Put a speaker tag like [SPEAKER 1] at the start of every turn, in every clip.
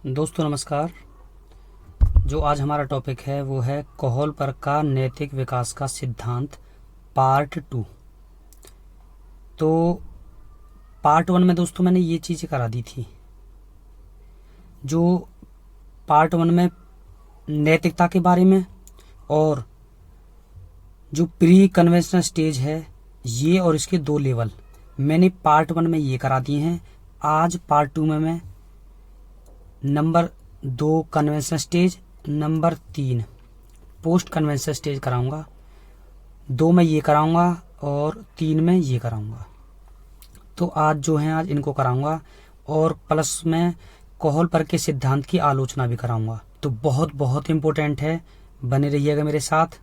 [SPEAKER 1] दोस्तों नमस्कार। जो आज हमारा टॉपिक है वो है कोहलबर्ग का नैतिक विकास का सिद्धांत पार्ट 2। तो पार्ट 1 में दोस्तों मैंने ये चीज़ें करा दी थी। जो पार्ट 1 में नैतिकता के बारे में और जो प्री कन्वेंशनल स्टेज है ये और इसके 2 लेवल मैंने पार्ट 1 में ये करा दिए हैं। आज पार्ट 2 में मैं number 2 conventional stage, number 3 post conventional stage कराऊंगा। 2 में ये कराऊंगा और 3 में ये कराऊंगा। तो आज जो है आज इनको कराऊंगा और प्लस में कोहलबर्ग के सिद्धांत की आलोचना भी कराऊंगा। तो बहुत बहुत इम्पोर्टेंट है, बने रहिएगा मेरे साथ।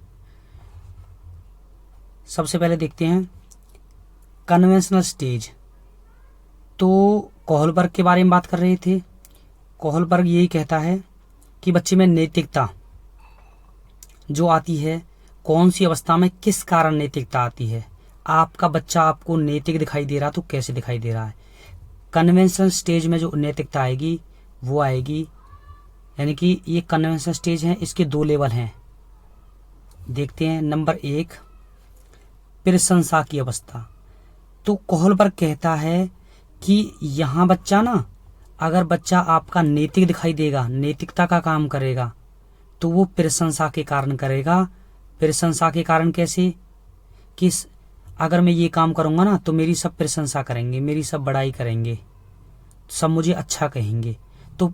[SPEAKER 1] सबसे पहले देखते हैं कन्वेंशनल स्टेज। तो कोहलबर्ग के बारे में बात कर रहे थे। कोहलबर्ग यही कहता है कि बच्चे में नैतिकता जो आती है, कौन सी अवस्था में किस कारण नैतिकता आती है। आपका बच्चा आपको नैतिक दिखाई दे रहा तो कैसे दिखाई दे रहा है। कन्वेंशनल स्टेज में जो नैतिकता आएगी वो आएगी, यानी कि ये कन्वेंशनल स्टेज है, इसके 2 लेवल हैं। देखते हैं। नंबर 1 प्रशंसा की अवस्था। तो कोहलबर्ग कहता है कि यहाँ बच्चा ना, अगर बच्चा आपका नैतिक दिखाई देगा, नैतिकता का काम करेगा, तो वो प्रशंसा के कारण करेगा। प्रशंसा के कारण कैसे? कि अगर मैं ये काम करूंगा ना तो मेरी सब प्रशंसा करेंगे, मेरी सब बड़ाई करेंगे, सब मुझे अच्छा कहेंगे। तो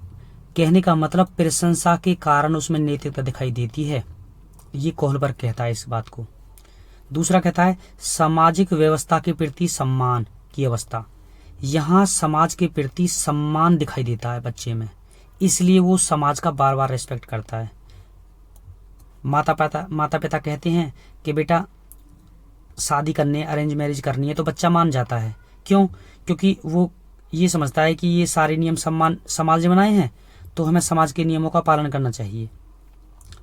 [SPEAKER 1] कहने का मतलब प्रशंसा के कारण उसमें नैतिकता दिखाई देती है। ये कोहलबर्ग कहता है इस बात को। दूसरा कहता है सामाजिक व्यवस्था के प्रति सम्मान की अवस्था। यहाँ समाज के प्रति सम्मान दिखाई देता है बच्चे में, इसलिए वो समाज का बार बार रेस्पेक्ट करता है। माता पिता कहते हैं कि बेटा शादी करनी है, अरेंज मैरिज करनी है, तो बच्चा मान जाता है। क्यों? क्योंकि वो ये समझता है कि ये सारे नियम समाज ने बनाए हैं, तो हमें समाज के नियमों का पालन करना चाहिए।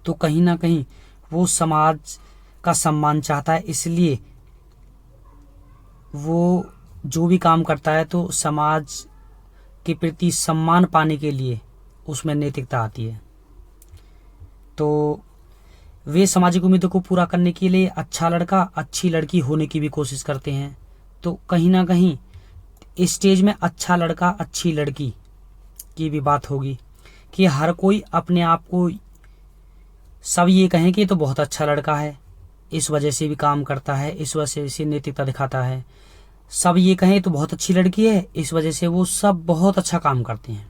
[SPEAKER 1] तो कहीं ना कहीं वो समाज का सम्मान चाहता है, इसलिए वो जो भी काम करता है तो समाज के प्रति सम्मान पाने के लिए उसमें नैतिकता आती है। तो वे सामाजिक उम्मीदों को पूरा करने के लिए अच्छा लड़का अच्छी लड़की होने की भी कोशिश करते हैं। तो कहीं ना कहीं इस स्टेज में अच्छा लड़का अच्छी लड़की की भी बात होगी कि हर कोई अपने आप को, सब ये कहें कि ये तो बहुत अच्छा लड़का है, इस वजह से भी काम करता है, इस वजह से नैतिकता दिखाता है। सब ये कहें तो बहुत अच्छी लड़की है, इस वजह से वो सब बहुत अच्छा काम करते हैं।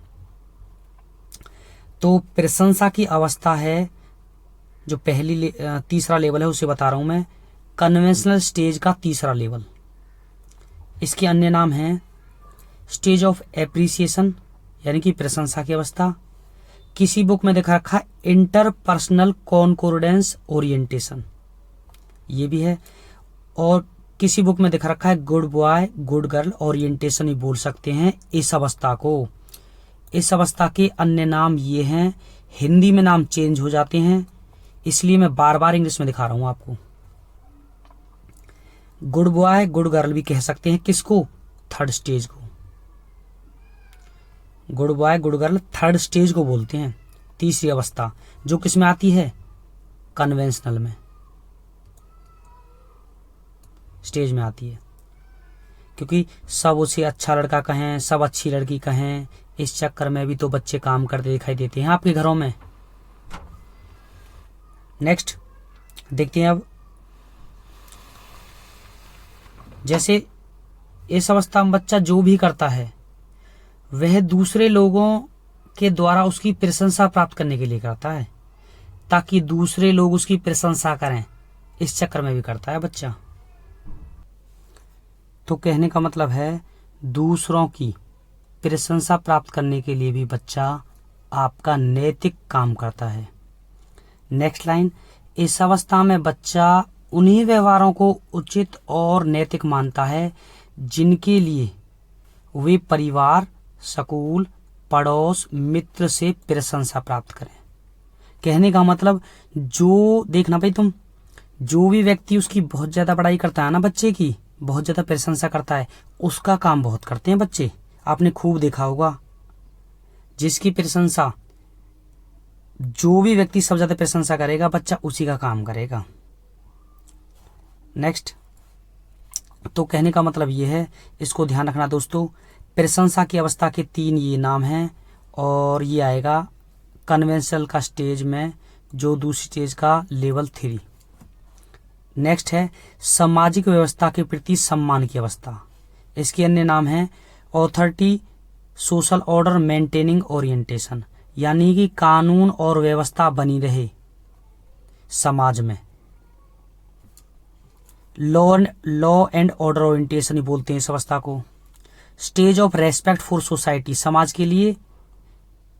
[SPEAKER 1] तो प्रशंसा की अवस्था है जो तीसरा लेवल है, उसे बता रहा हूं मैं। कन्वेंशनल स्टेज का तीसरा लेवल, इसके अन्य नाम है स्टेज ऑफ एप्रिसिएशन, यानी कि प्रशंसा की अवस्था। किसी बुक में देखा रखा है इंटरपर्सनल कॉन्कोर्डेंस ओरिएंटेशन, ये भी है। और किसी बुक में दिखा रखा है good boy good girl orientation भी बोल सकते हैं इस अवस्था को। इस अवस्था के अन्य नाम ये हैं, हिंदी में नाम चेंज हो जाते हैं, इसलिए मैं बार बार इंग्लिश में दिखा रहा हूं आपको। गुड बॉय गुड गर्ल भी कह सकते हैं किसको? थर्ड स्टेज को। Good boy good girl third stage को बोलते हैं, तीसरी अवस्था, जो किसमें आती है? कन्वेंशनल में स्टेज में आती है। क्योंकि सब उसे अच्छा लड़का कहें, सब अच्छी लड़की कहें, इस चक्कर में भी तो बच्चे काम करते दिखाई देते हैं आपके घरों में। नेक्स्ट देखते हैं अब। जैसे इस अवस्था में बच्चा जो भी करता है वह दूसरे लोगों के द्वारा उसकी प्रशंसा प्राप्त करने के लिए करता है, ताकि दूसरे लोग उसकी प्रशंसा करें, इस चक्कर में भी करता है बच्चा। तो कहने का मतलब है दूसरों की प्रशंसा प्राप्त करने के लिए भी बच्चा आपका नैतिक काम करता है। नेक्स्ट लाइन, इस अवस्था में बच्चा उन्हीं व्यवहारों को उचित और नैतिक मानता है जिनके लिए वे परिवार, स्कूल, पड़ोस, मित्र से प्रशंसा प्राप्त करें। कहने का मतलब जो देखना भाई तुम, जो भी व्यक्ति उसकी बहुत ज्यादा बड़ाई करता है ना, बच्चे की बहुत ज्यादा प्रशंसा करता है, उसका काम बहुत करते हैं बच्चे। आपने खूब देखा होगा जिसकी प्रशंसा, जो भी व्यक्ति सबसे ज्यादा प्रशंसा करेगा बच्चा उसी का काम करेगा। नेक्स्ट, तो कहने का मतलब ये है, इसको ध्यान रखना दोस्तों, प्रशंसा की अवस्था के 3 ये नाम हैं और ये आएगा कन्वेंशनल का स्टेज में, जो दूसरी स्टेज का लेवल 3। नेक्स्ट है सामाजिक व्यवस्था के प्रति सम्मान की अवस्था। इसके अन्य नाम हैं authority, social order, maintaining orientation, यानी कि कानून और व्यवस्था बनी रहे समाज में। लॉ एंड ऑर्डर ओरिएंटेशन ही बोलते हैं इस अवस्था को। Stage of respect for society, समाज के लिए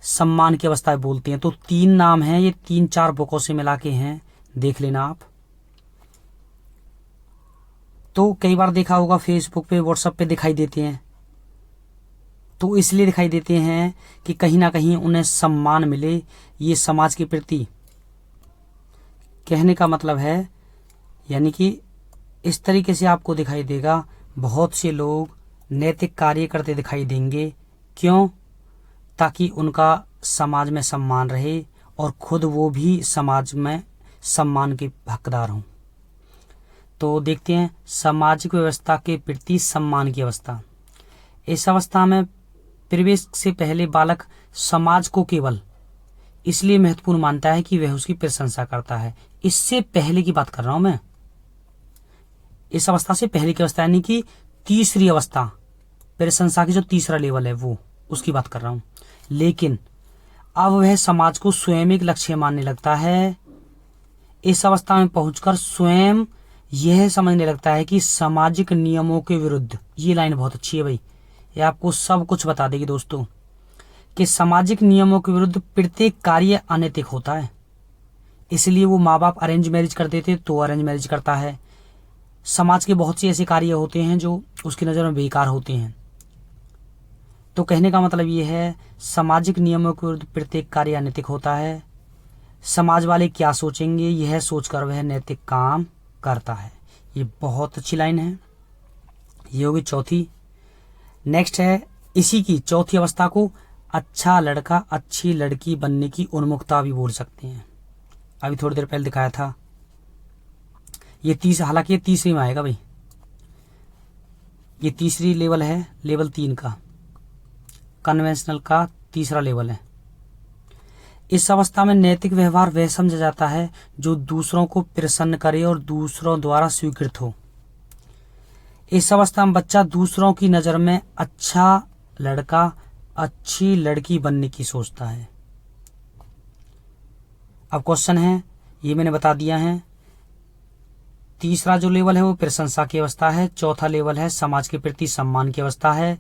[SPEAKER 1] सम्मान की अवस्था बोलते हैं। तो 3 नाम हैं, ये 3-4 बुकों से मिला के हैं, देख लेना आप। तो कई बार देखा होगा फेसबुक पे, व्हाट्सएप पे दिखाई देते हैं, तो इसलिए दिखाई देते हैं कि कहीं ना कहीं उन्हें सम्मान मिले, ये समाज के प्रति। कहने का मतलब है यानी कि इस तरीके से आपको दिखाई देगा, बहुत से लोग नैतिक कार्य करते दिखाई देंगे। क्यों? ताकि उनका समाज में सम्मान रहे और खुद वो भी समाज में सम्मान के हकदार हों। तो देखते हैं सामाजिक व्यवस्था के प्रति सम्मान की अवस्था। इस अवस्था में प्रवेश से पहले बालक समाज को केवल इसलिए महत्वपूर्ण मानता है कि वह उसकी प्रशंसा करता है। इससे पहले की बात कर रहा हूं मैं, इस अवस्था से पहले की अवस्था यानी कि तीसरी अवस्था, प्रशंसा की जो तीसरा लेवल है वो, उसकी बात कर रहा हूं। लेकिन अब वह समाज को स्वयं एक लक्ष्य मानने लगता है। इस अवस्था में पहुंचकर स्वयं यह समझने लगता है कि सामाजिक नियमों के विरुद्ध, ये लाइन बहुत अच्छी है भाई, ये आपको सब कुछ बता देगी दोस्तों, कि सामाजिक नियमों के विरुद्ध प्रत्येक कार्य अनैतिक होता है। इसलिए वो माँ बाप अरेंज मैरिज करते थे तो अरेंज मैरिज करता है। समाज के बहुत से ऐसे कार्य होते हैं जो उसकी नज़र में बेकार होते हैं। तो कहने का मतलब ये है, सामाजिक नियमों के विरुद्ध प्रत्येक कार्य अनैतिक होता है। समाज वाले क्या सोचेंगे यह सोचकर वह नैतिक काम करता है। ये बहुत अच्छी लाइन है, ये होगी चौथी। नेक्स्ट है, इसी की चौथी अवस्था को अच्छा लड़का अच्छी लड़की बनने की उन्मुखता भी बोल सकते हैं। अभी थोड़ी देर पहले दिखाया था ये हालांकि ये तीसरी में आएगा भाई, ये तीसरी लेवल है, लेवल 3 का, कन्वेंशनल का तीसरा लेवल है। इस अवस्था में नैतिक व्यवहार वह समझा जाता है जो दूसरों को प्रसन्न करे और दूसरों द्वारा स्वीकृत हो। इस अवस्था में बच्चा दूसरों की नजर में अच्छा लड़का अच्छी लड़की बनने की सोचता है। अब क्वेश्चन है, ये मैंने बता दिया है, तीसरा जो लेवल है वो प्रशंसा की अवस्था है, चौथा लेवल है समाज के प्रति सम्मान की अवस्था है।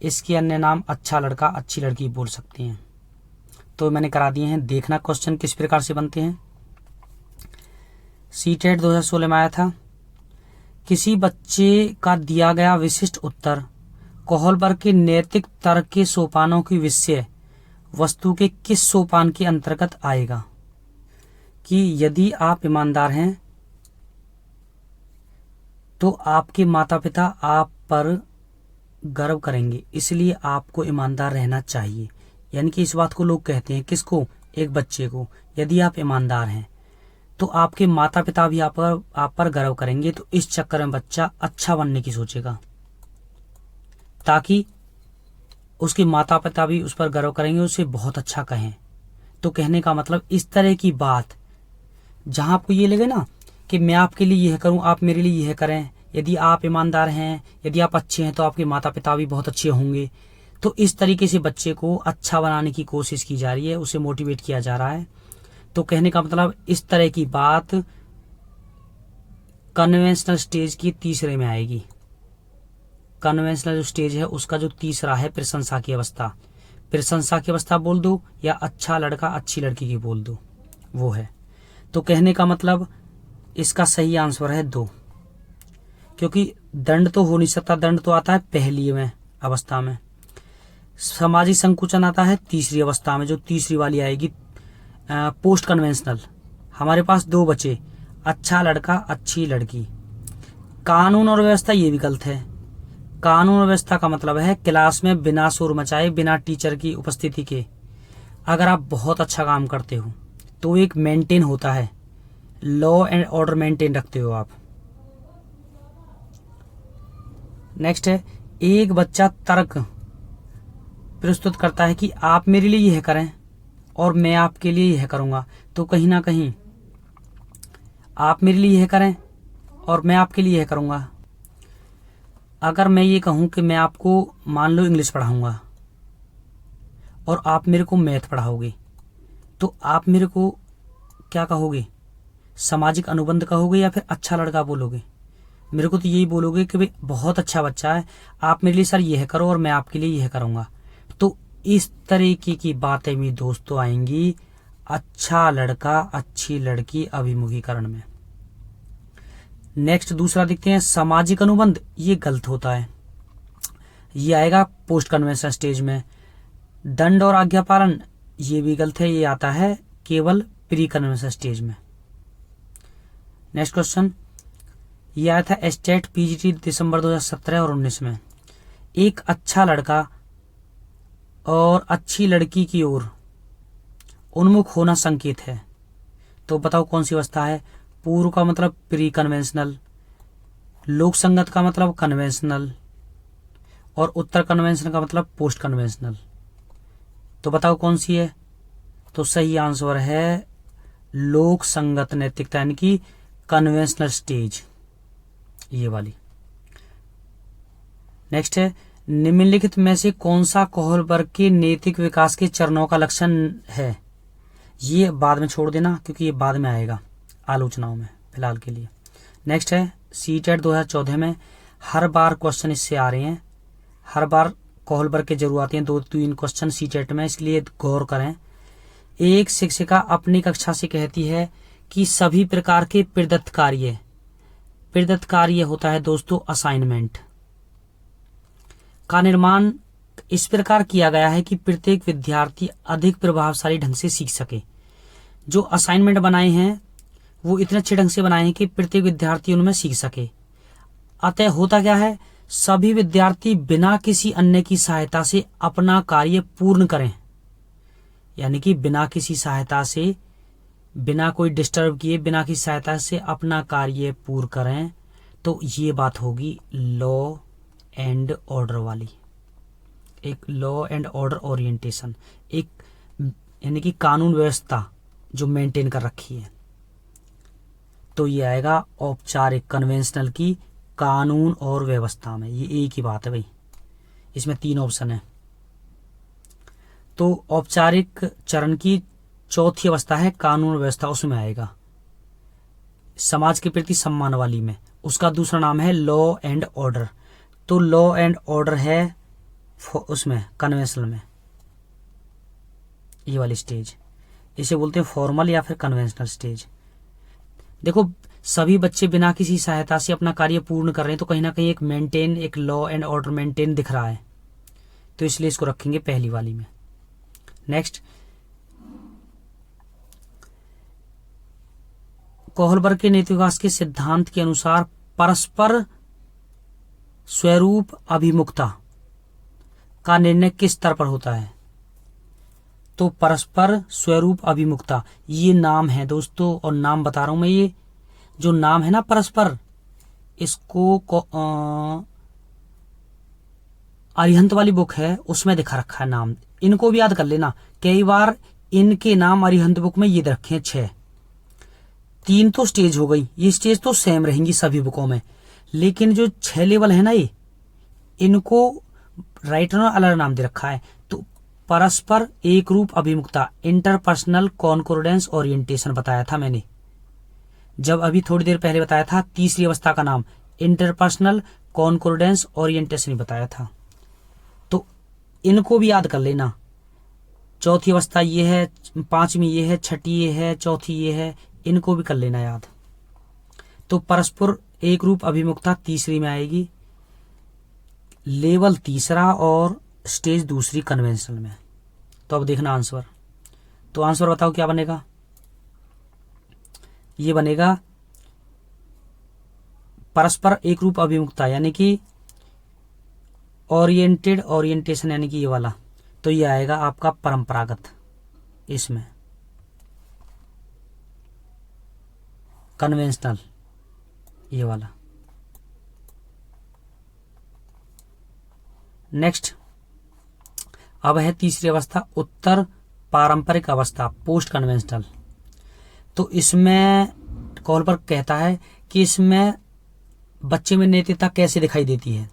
[SPEAKER 1] इसके अन्य नाम अच्छा लड़का अच्छी लड़की बोल सकते हैं। तो मैंने करा दिए हैं, देखना क्वेश्चन किस प्रकार से बनते हैं। सीटेट 2016 में आया था, किसी बच्चे का दिया गया विशिष्ट उत्तर कोहलबर्ग के नैतिक तर्क के सोपानों की विषय वस्तु के किस सोपान के अंतर्गत आएगा? कि यदि आप ईमानदार हैं तो आपके माता पिता आप पर गर्व करेंगे, इसलिए आपको ईमानदार रहना चाहिए। यानी कि इस बात को लोग कहते हैं, किसको? एक बच्चे को, यदि आप ईमानदार हैं तो आपके माता पिता भी आप पर गर्व करेंगे। तो इस चक्कर में बच्चा अच्छा बनने की सोचेगा ताकि उसके माता पिता भी उस पर गर्व करेंगे, उसे बहुत अच्छा कहें। तो कहने का मतलब इस तरह की बात जहां आपको ये लगे ना कि मैं आपके लिए यह करूं, आप मेरे लिए यह करें, यदि आप ईमानदार हैं, यदि आप अच्छे हैं तो आपके माता पिता भी बहुत अच्छे होंगे। तो इस तरीके से बच्चे को अच्छा बनाने की कोशिश की जा रही है, उसे मोटिवेट किया जा रहा है। तो कहने का मतलब इस तरह की बात कन्वेंशनल स्टेज की तीसरे में आएगी। कन्वेंशनल जो स्टेज है उसका जो तीसरा है प्रशंसा की अवस्था, प्रशंसा की अवस्था बोल दो या अच्छा लड़का अच्छी लड़की की बोल दो, वो है। तो कहने का मतलब इसका सही आंसर है 2, क्योंकि दंड तो हो नहीं सकता, दंड तो आता है पहली में अवस्था में, सामाजिक संकुचन आता है तीसरी अवस्था में, जो तीसरी वाली आएगी पोस्ट कन्वेंशनल। हमारे पास 2 बचे, अच्छा लड़का अच्छी लड़की। कानून और व्यवस्था ये भी गलत है, कानून व्यवस्था का मतलब है क्लास में बिना शोर मचाए, बिना टीचर की उपस्थिति के अगर आप बहुत अच्छा काम करते हो तो एक मेंटेन होता है, लॉ एंड ऑर्डर मेंटेन रखते हो आप। नेक्स्ट है, एक बच्चा तर्क प्रस्तुत करता है कि आप मेरे लिए यह करें और मैं आपके लिए यह करूंगा। तो कहीं ना कहीं आप मेरे लिए यह करें और मैं आपके लिए यह करूंगा। अगर मैं ये कहूं कि मैं आपको मान लो इंग्लिश पढ़ाऊंगा और आप मेरे को मैथ पढ़ाओगे, तो आप मेरे को क्या कहोगे? सामाजिक अनुबंध कहोगे या फिर अच्छा लड़का बोलोगे? मेरे को तो यही बोलोगे कि भाई बहुत अच्छा बच्चा है, आप मेरे लिए सर यह करो और मैं आपके लिए यह करूंगा। तो इस तरीके की बातें भी दोस्तों आएंगी अच्छा लड़का अच्छी लड़की अभिमुखीकरण में। नेक्स्ट दूसरा देखते हैं, सामाजिक अनुबंध। ये गलत होता है, ये आएगा पोस्ट कन्वेंशन स्टेज में। दंड और आज्ञा पालन, ये भी गलत है, ये आता है केवल प्री कन्वेंशन स्टेज में। नेक्स्ट क्वेश्चन, ये आया था स्टेट पीजीटी दिसंबर 2017 और 19 में। एक अच्छा लड़का और अच्छी लड़की की ओर उन्मुख होना संकेत है, तो बताओ कौन सी अवस्था है? पूर्व का मतलब प्री कन्वेंशनल, लोक संगत का मतलब कन्वेंशनल और उत्तर कन्वेंशन का मतलब पोस्ट कन्वेंशनल। तो बताओ कौन सी है? तो सही आंसर है लोक संगत नैतिकता, यानी कि कन्वेंशनल स्टेज, ये वाली। नेक्स्ट है, निम्नलिखित में से कौन सा कोहलबर्ग के नैतिक विकास के चरणों का लक्षण है? ये बाद में छोड़ देना क्योंकि ये बाद में आएगा आलोचनाओं में, फिलहाल के लिए। नेक्स्ट है, सीटेट 2014 में हर बार क्वेश्चन इससे आ रहे हैं, हर बार कोहलबर्ग के जरूर आते हैं 2-3 क्वेश्चन सीटेट में, इसलिए गौर करें। एक शिक्षिका अपनी कक्षा से कहती है कि सभी प्रकार के प्रदत्त कार्य होता है दोस्तों असाइनमेंट का निर्माण इस प्रकार किया गया है कि प्रत्येक विद्यार्थी अधिक प्रभावशाली ढंग से सीख सके। जो असाइनमेंट बनाए हैं वो इतने अच्छे ढंग से बनाए हैं कि प्रत्येक विद्यार्थी उनमें सीख सके। अतः होता क्या है, सभी विद्यार्थी बिना किसी अन्य की सहायता से अपना कार्य पूर्ण करें, यानी कि बिना किसी सहायता से, बिना कोई डिस्टर्ब किए, बिना किसी सहायता से अपना कार्य पूर्ण करें। तो ये बात होगी लॉ एंड ऑर्डर वाली, एक लॉ एंड ऑर्डर ओरिएंटेशन, एक यानी कि कानून व्यवस्था जो मेंटेन कर रखी है। तो ये आएगा औपचारिक कन्वेंशनल की कानून और व्यवस्था में, ये एक ही बात है भाई, इसमें 3 ऑप्शन है। तो औपचारिक चरण की चौथी अवस्था है कानून व्यवस्था, उसमें आएगा समाज के प्रति सम्मान वाली में, उसका दूसरा नाम है लॉ एंड ऑर्डर। तो लॉ एंड ऑर्डर है उसमें कन्वेंशनल में, ये वाली स्टेज, इसे बोलते हैं फॉर्मल या फिर कन्वेंशनल स्टेज। देखो सभी बच्चे बिना किसी सहायता से अपना कार्य पूर्ण कर रहे हैं, तो कहीं ना कहीं एक मेंटेन, एक लॉ एंड ऑर्डर मेंटेन दिख रहा है, तो इसलिए इसको रखेंगे पहली वाली में। नेक्स्ट, कोहलबर्ग के नैतिक विकास के सिद्धांत के अनुसार परस्पर स्वरूप अभिमुखता का निर्णय किस स्तर पर होता है? तो परस्पर स्वरूप अभिमुखता, ये नाम है दोस्तों, और नाम बता रहा हूं मैं, ये जो नाम है ना परस्पर, इसको अरिहंत वाली बुक है उसमें दिखा रखा है नाम, इनको भी याद कर लेना। कई बार इनके नाम अरिहंत बुक में ये रखे हैं 6। 3 तो स्टेज हो गई, ये स्टेज तो सेम रहेंगी सभी बुकों में, लेकिन जो 6 लेवल है ना, ये इनको राइटर ने अलग नाम दे रखा है। तो परस्पर एक रूप अभिमुखता, इंटरपर्सनल कॉन्कोर्डेंस ओरिएंटेशन बताया था मैंने, जब अभी थोड़ी देर पहले बताया था तीसरी अवस्था का नाम इंटरपर्सनल कॉन्कोर्डेंस ओरिएंटेशन ही बताया था। तो इनको भी याद कर लेना, चौथी अवस्था ये है, 5वीं ये है, 6ठी ये है, चौथी ये है, इनको भी कर लेना याद। तो परस्पर एक रूप अभिमुखता तीसरी में आएगी, लेवल तीसरा और स्टेज दूसरी कन्वेंशनल में। तो अब देखना आंसर, तो आंसर बताओ क्या बनेगा? ये बनेगा परस्पर एक रूप अभिमुखता, यानी कि ओरिएंटेड, ओरिएंटेशन यानी कि ये वाला, तो ये आएगा आपका परंपरागत, इसमें कन्वेंशनल, ये वाला। नेक्स्ट अब है तीसरी अवस्था, उत्तर पारंपरिक अवस्था, पोस्ट कन्वेंशनल। तो इसमें कोहलबर्ग कहता है कि इसमें बच्चे में नैतिकता कैसे दिखाई देती है।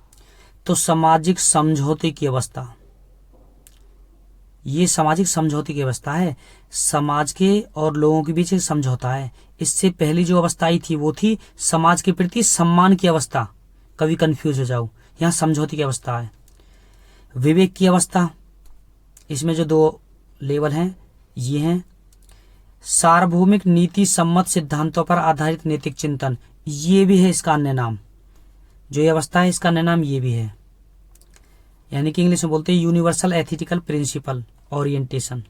[SPEAKER 1] तो सामाजिक समझौते की अवस्था, ये सामाजिक समझौते की अवस्था है, समाज के और लोगों के बीच एक समझौता है। इससे पहली जो अवस्था आई थी वो थी समाज के प्रति सम्मान की अवस्था, कभी कंफ्यूज हो जाओ, यहाँ समझौते की अवस्था है। विवेक की अवस्था, इसमें जो दो लेवल हैं ये हैं सार्वभौमिक नीति सम्मत सिद्धांतों पर आधारित नैतिक चिंतन, ये भी है इसका अन्य नाम, जो ये अवस्था है इसका अन्य नाम ये भी है, यानी कि इंग्लिश में बोलते हैं यूनिवर्सल एथिकल प्रिंसिपल ओरिएंटेशन,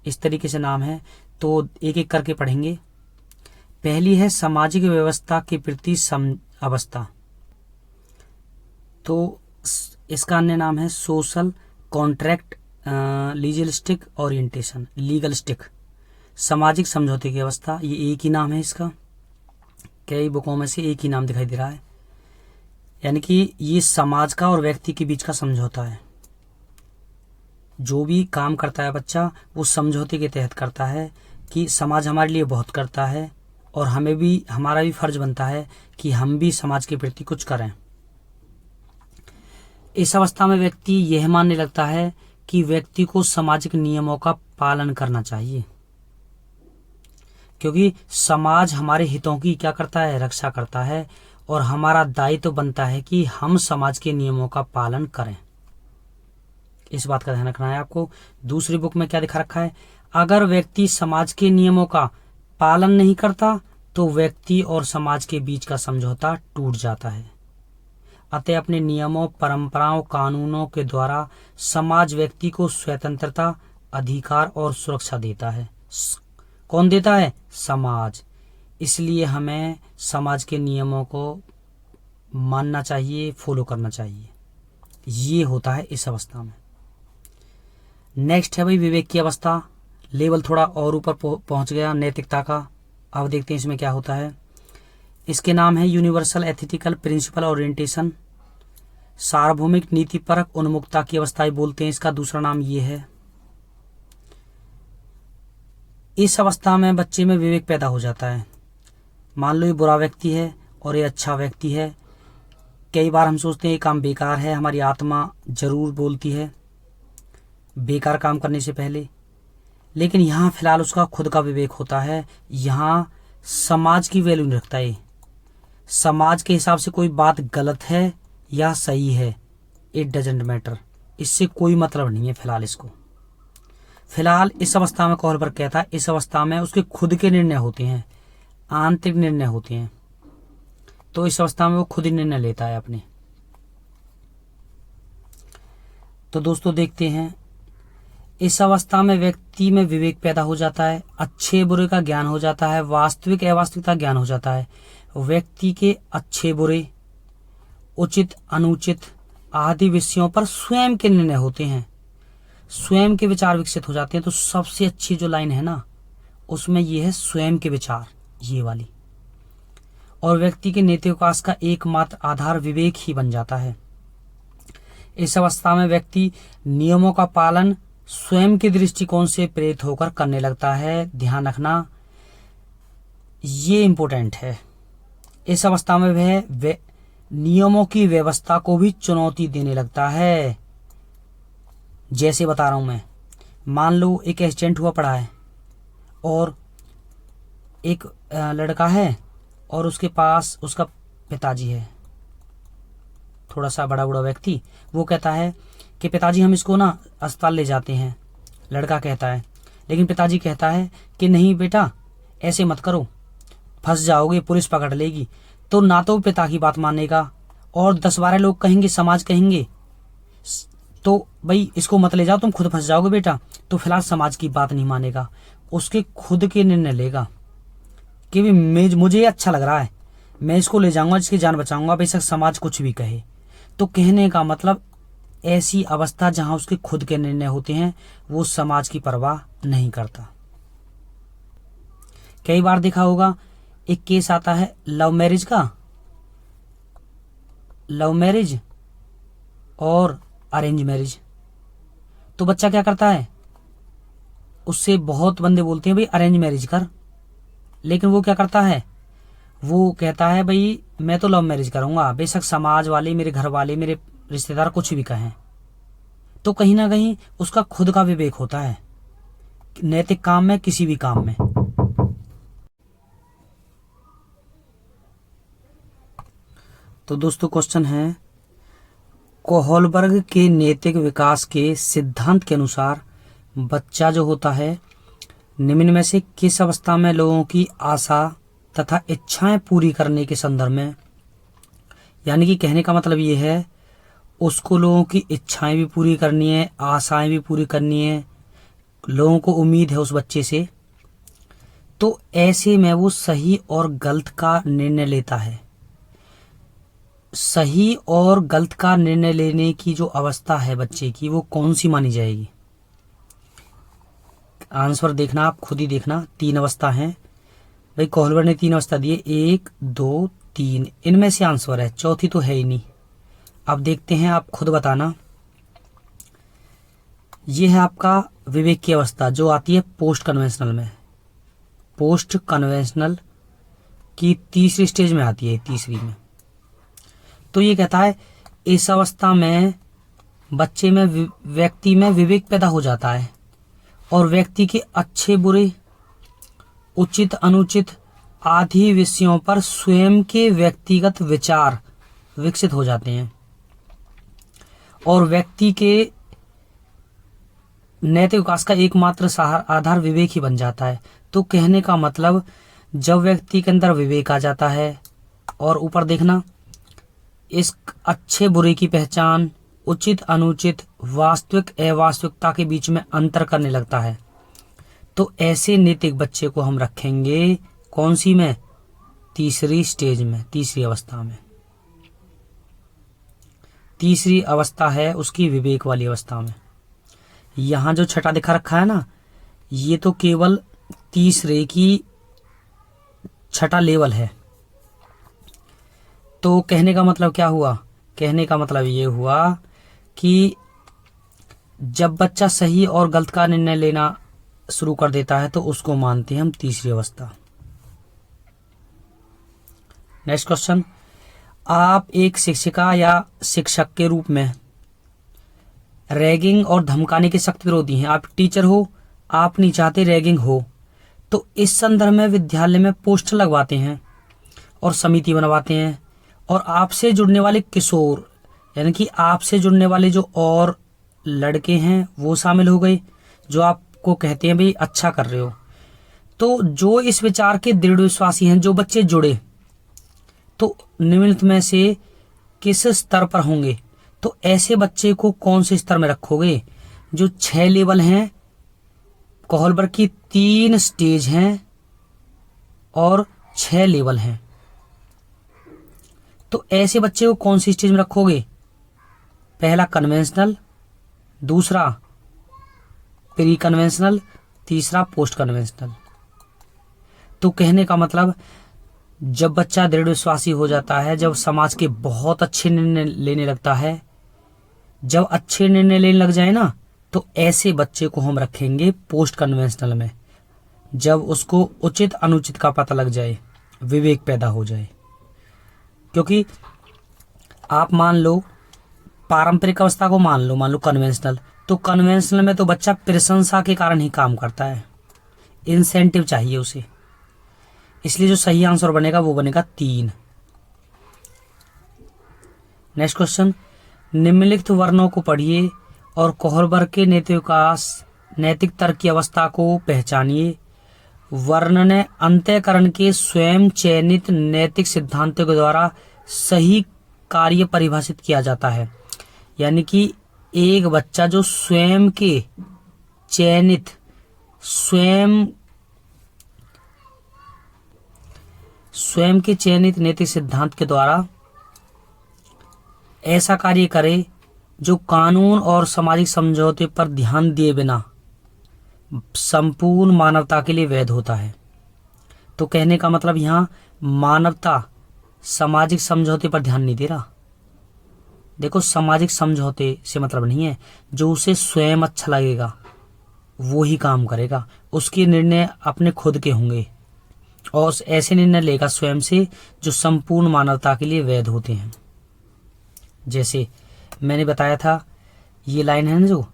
[SPEAKER 1] इस तरीके से नाम है। तो एक एक करके पढ़ेंगे। पहली है सामाजिक व्यवस्था के प्रति अवस्था, तो इसका अन्य नाम है social contract legalistic orientation, legalistic, सामाजिक समझौते की अवस्था, ये एक ही नाम है इसका, कई बुकों में से एक ही नाम दिखाई दे रहा है, यानी कि ये समाज का और व्यक्ति के बीच का समझौता है। जो भी काम करता है बच्चा वो समझौते के तहत करता है कि समाज हमारे लिए बहुत करता है और हमें भी, हमारा भी फर्ज बनता है कि हम भी समाज के प्रति कुछ करें। इस अवस्था में व्यक्ति यह मानने लगता है कि व्यक्ति को सामाजिक नियमों का पालन करना चाहिए, क्योंकि समाज हमारे हितों की क्या करता है, रक्षा करता है, और हमारा दायित्व तो बनता है कि हम समाज के नियमों का पालन करें। इस बात का ध्यान रखना है आपको। दूसरी बुक में क्या दिखा रखा है, अगर व्यक्ति समाज के नियमों का पालन नहीं करता तो व्यक्ति और समाज के बीच का समझौता टूट जाता है। अतः अपने नियमों, परंपराओं, कानूनों के द्वारा समाज व्यक्ति को स्वतंत्रता, अधिकार और सुरक्षा देता है। कौन देता है? समाज। इसलिए हमें समाज के नियमों को मानना चाहिए, फॉलो करना चाहिए। ये होता है इस अवस्था में। नेक्स्ट है भाई विवेक की अवस्था, लेवल थोड़ा और ऊपर पहुंच गया नैतिकता का। अब देखते हैं इसमें क्या होता है। इसके नाम है यूनिवर्सल एथिकल प्रिंसिपल ओरिएंटेशन, सार्वभौमिक नीतिपरक उन्मुक्ता की अवस्था बोलते हैं इसका दूसरा नाम ये है। इस अवस्था में बच्चे में विवेक पैदा हो जाता है। मान लो ये बुरा व्यक्ति है और ये अच्छा व्यक्ति है। कई बार हम सोचते हैं ये काम बेकार है, हमारी आत्मा जरूर बोलती है बेकार काम करने से पहले, लेकिन यहाँ फिलहाल उसका खुद का विवेक होता है। यहाँ समाज की वैल्यू नहीं रखता है, समाज के हिसाब से कोई बात गलत है या सही है, इट डजेंट मैटर, इससे कोई मतलब नहीं है फिलहाल इसको। फिलहाल इस अवस्था में कोहलबर्ग कहता है इस अवस्था में उसके खुद के निर्णय होते हैं, आंतरिक निर्णय होते हैं। तो इस अवस्था में वो खुद ही निर्णय लेता है अपने। तो दोस्तों देखते हैं, इस अवस्था में व्यक्ति में विवेक पैदा हो जाता है, अच्छे बुरे का ज्ञान हो जाता है, वास्तविक अवास्तविकता ज्ञान हो जाता है। व्यक्ति के अच्छे बुरे, उचित अनुचित आदि विषयों पर स्वयं के निर्णय होते हैं, स्वयं के विचार विकसित हो जाते हैं। तो सबसे अच्छी जो लाइन है ना उसमें ये है स्वयं के विचार, ये वाली। और व्यक्ति के नैतिक विकास का एकमात्र आधार विवेक ही बन जाता है। इस अवस्था में व्यक्ति नियमों का पालन स्वयं के दृष्टिकोण से प्रेरित होकर करने लगता है। ध्यान रखना ये इंपॉर्टेंट है। इस अवस्था में वह नियमों की व्यवस्था को भी चुनौती देने लगता है। जैसे बता रहा हूं मैं, मान लो एक एक्सीडेंट हुआ पड़ा है और एक लड़का है और उसके पास उसका पिताजी है, थोड़ा सा बड़ा बूढ़ा व्यक्ति। वो कहता है कि पिताजी हम इसको ना अस्पताल ले जाते हैं। लड़का कहता है, लेकिन पिताजी कहता है कि नहीं बेटा ऐसे मत करो, फंस जाओगे, पुलिस पकड़ लेगी। तो ना तो पिता की बात मानेगा और 10-12 लोग कहेंगे, समाज कहेंगे तो भाई इसको मत ले जाओ, तुम खुद फंस जाओगे बेटा। तो फिलहाल समाज की बात नहीं मानेगा, उसके खुद के निर्णय लेगा कि भी मुझे अच्छा लग रहा है, मैं इसको ले जाऊंगा, इसकी जान बचाऊंगा, बेशक समाज कुछ भी कहे। तो कहने का मतलब ऐसी अवस्था जहां उसके खुद के निर्णय होते हैं, वो समाज की परवाह नहीं करता। कई बार देखा होगा एक केस आता है लव मैरिज का, लव मैरिज और अरेंज मैरिज। तो बच्चा क्या करता है, उससे बहुत बंदे बोलते हैं भाई अरेंज मैरिज कर, लेकिन वो क्या करता है, वो कहता है भाई मैं तो लव मैरिज करूंगा, बेशक समाज वाले, मेरे घर वाले, मेरे रिश्तेदार कुछ भी कहें। तो कहीं ना कहीं उसका खुद का विवेक होता है नैतिक काम में, किसी भी काम में। तो दोस्तों क्वेश्चन है, कोहलबर्ग के नैतिक विकास के सिद्धांत के अनुसार बच्चा जो होता है निम्न में से किस अवस्था में लोगों की आशा तथा इच्छाएं पूरी करने के संदर्भ में, यानी कि कहने का मतलब ये है उसको लोगों की इच्छाएं भी पूरी करनी है, आशाएं भी पूरी करनी है, लोगों को उम्मीद है उस बच्चे से, तो ऐसे में वो सही और गलत का निर्णय लेता है। सही और गलत का निर्णय लेने की जो अवस्था है बच्चे की, वो कौन सी मानी जाएगी? आंसर देखना, आप खुद ही देखना। 3 अवस्था है भाई, कोहलबर्ग ने 3 अवस्था दिए, 1 2 3, इनमें से आंसर है, चौथी तो है ही नहीं। अब देखते हैं, आप खुद बताना। यह है आपका विवेक की अवस्था जो आती है पोस्ट कन्वेंशनल में, पोस्ट कन्वेंशनल की तीसरी स्टेज में आती है, तीसरी में। तो ये कहता है इस अवस्था में बच्चे में, व्यक्ति में विवेक पैदा हो जाता है और व्यक्ति के अच्छे बुरे, उचित अनुचित आदि विषयों पर स्वयं के व्यक्तिगत विचार विकसित हो जाते हैं और व्यक्ति के नैतिक विकास का एकमात्र आधार विवेक ही बन जाता है। तो कहने का मतलब जब व्यक्ति के अंदर विवेक आ जाता है और ऊपर देखना, इस अच्छे बुरे की पहचान, उचित अनुचित, वास्तविक अवास्तविकता के बीच में अंतर करने लगता है, तो ऐसे नैतिक बच्चे को हम रखेंगे कौन सी में? तीसरी स्टेज में, तीसरी अवस्था में। तीसरी अवस्था है उसकी विवेक वाली अवस्था में। यहां जो छठा दिखा रखा है ना, ये तो केवल तीसरे की छठा लेवल है। तो कहने का मतलब क्या हुआ? कहने का मतलब ये हुआ कि जब बच्चा सही और गलत का निर्णय लेना शुरू कर देता है तो उसको मानते हैं हम तीसरी अवस्था। नेक्स्ट क्वेश्चन, आप एक शिक्षिका या शिक्षक के रूप में रैगिंग और धमकाने के सख्त विरोधी हैं। आप टीचर हो, आप नहीं चाहते रैगिंग हो, तो इस संदर्भ में विद्यालय में पोस्टर लगवाते हैं और समिति बनवाते हैं और आपसे जुड़ने वाले किशोर, यानी कि आपसे जुड़ने वाले जो और लड़के हैं वो शामिल हो गए, जो आपको कहते हैं भाई अच्छा कर रहे हो। तो जो इस विचार के दृढ़ विश्वासी हैं, जो बच्चे जुड़े, तो निम्नलिखित में से किस स्तर पर होंगे? तो ऐसे बच्चे को कौन से स्तर में रखोगे? जो 6 लेवल हैं, कोहलबर्ग की 3 स्टेज हैं और 6 लेवल हैं, तो ऐसे बच्चे को कौन सी स्टेज में रखोगे? पहला कन्वेंशनल, दूसरा प्री कन्वेंशनल, तीसरा पोस्ट कन्वेंशनल। तो कहने का मतलब जब बच्चा दृढ़ विश्वासी हो जाता है, जब समाज के बहुत अच्छे निर्णय लेने लगता है, जब अच्छे निर्णय लेने लग जाए ना, तो ऐसे बच्चे को हम रखेंगे पोस्ट कन्वेंशनल में, जब उसको उचित अनुचित का पता लग जाए, विवेक पैदा हो जाए। क्योंकि आप मान लो पारंपरिक अवस्था को मान लो कन्वेंशनल, तो कन्वेंशनल में तो बच्चा प्रशंसा के कारण ही काम करता है, इंसेंटिव चाहिए उसे, इसलिए जो सही आंसर बनेगा वो बनेगा 3। नेक्स्ट क्वेश्चन, निम्नलिखित वर्णों को पढ़िए और कोहलबर्ग के नैतिक विकास, नैतिक तर्क की अवस्था को पहचानिए। वर्ण ने अंतःकरण के स्वयं चयनित नैतिक सिद्धांतों के द्वारा सही कार्य परिभाषित किया जाता है। यानी कि एक बच्चा जो स्वयं के चयनित, स्वयं के चयनित नैतिक सिद्धांत के द्वारा ऐसा कार्य करे जो कानून और सामाजिक समझौते पर ध्यान दिए बिना संपूर्ण मानवता के लिए वैध होता है। तो कहने का मतलब यहाँ मानवता सामाजिक समझौते पर ध्यान नहीं दे रहा। देखो, सामाजिक समझौते से मतलब नहीं है, जो उसे स्वयं अच्छा लगेगा वो ही काम करेगा, उसके निर्णय अपने खुद के होंगे और ऐसे निर्णय लेगा स्वयं से जो संपूर्ण मानवता के लिए वैध होते हैं। जैसे मैंने बताया था, ये लाइन है ना, जो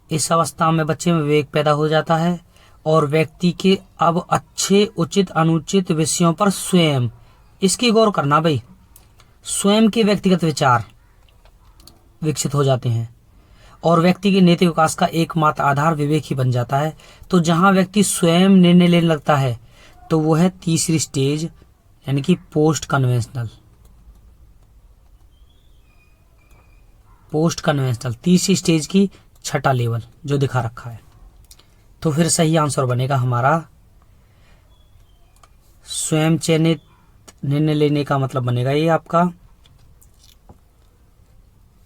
[SPEAKER 1] इस अवस्था में बच्चे में विवेक पैदा हो जाता है और व्यक्ति के अब अच्छे उचित अनुचित विषयों पर स्वयं, इसकी गौर करना भाई, स्वयं के व्यक्तिगत विचार विकसित हो जाते हैं और व्यक्ति के नैतिक विकास का एकमात्र आधार विवेक ही बन जाता है। तो जहां व्यक्ति स्वयं निर्णय लेने लगता है तो वो है तीसरी स्टेज, यानी कि पोस्ट कन्वेंशनल। पोस्ट कन्वेंशनल तीसरी स्टेज की छठा लेवल जो दिखा रखा है। तो फिर सही आंसर बनेगा हमारा स्वयं चयनित निर्णय लेने का मतलब बनेगा ये आपका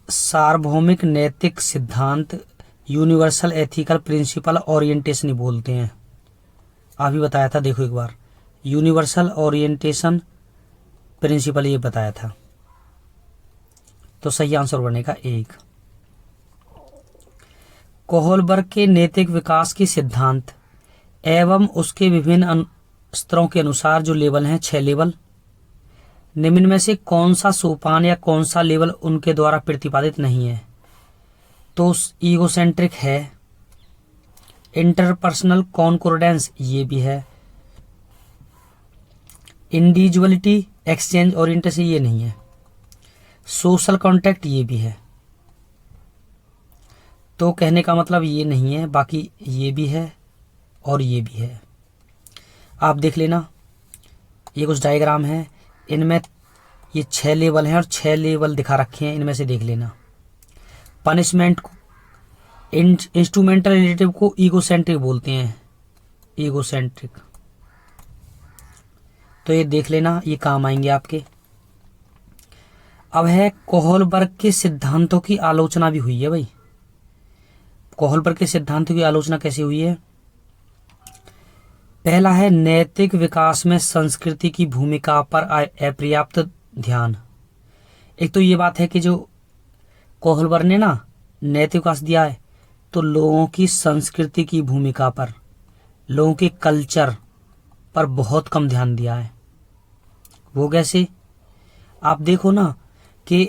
[SPEAKER 1] सार्वभौमिक नैतिक सिद्धांत, यूनिवर्सल एथिकल प्रिंसिपल ओरिएंटेशन ही बोलते हैं। अभी बताया था, देखो एक बार, यूनिवर्सल ओरिएंटेशन प्रिंसिपल ये बताया था। तो सही आंसर बनेगा एक। कोहलबर्ग के नैतिक विकास के सिद्धांत एवं उसके विभिन्न स्तरों के अनुसार जो लेवल हैं, 6 लेवल, निम्न में से कौन सा सोपान या कौन सा लेवल उनके द्वारा प्रतिपादित नहीं है? तो ईगोसेंट्रिक है, इंटरपर्सनल कॉन्कोर्डेंस ये भी है, इंडिविजुअलिटी एक्सचेंज ओरिएंटेशन ये नहीं है, सोशल कॉन्टैक्ट ये भी है। तो कहने का मतलब ये नहीं है, बाकी ये भी है और ये भी है। आप देख लेना, ये कुछ डायग्राम है, इनमें ये 6 लेवल हैं और 6 लेवल दिखा रखे हैं, इनमें से देख लेना। पनिशमेंट को, इंस्ट्रूमेंटल रिलेटिव को ईगोसेंट्रिक बोलते हैं, ईगोसेंट्रिक। तो ये देख लेना, ये काम आएंगे आपके। अब है कोहलबर्ग के सिद्धांतों की आलोचना भी हुई है भाई। कोहलबर्ग के सिद्धांतों की आलोचना कैसे हुई है? पहला है नैतिक विकास में संस्कृति की भूमिका पर अपर्याप्त ध्यान। एक तो ये बात है कि जो कोहलबर्ग ने ना नैतिक विकास दिया है, तो लोगों की संस्कृति की भूमिका पर, लोगों के कल्चर पर बहुत कम ध्यान दिया है। वो कैसे? आप देखो ना कि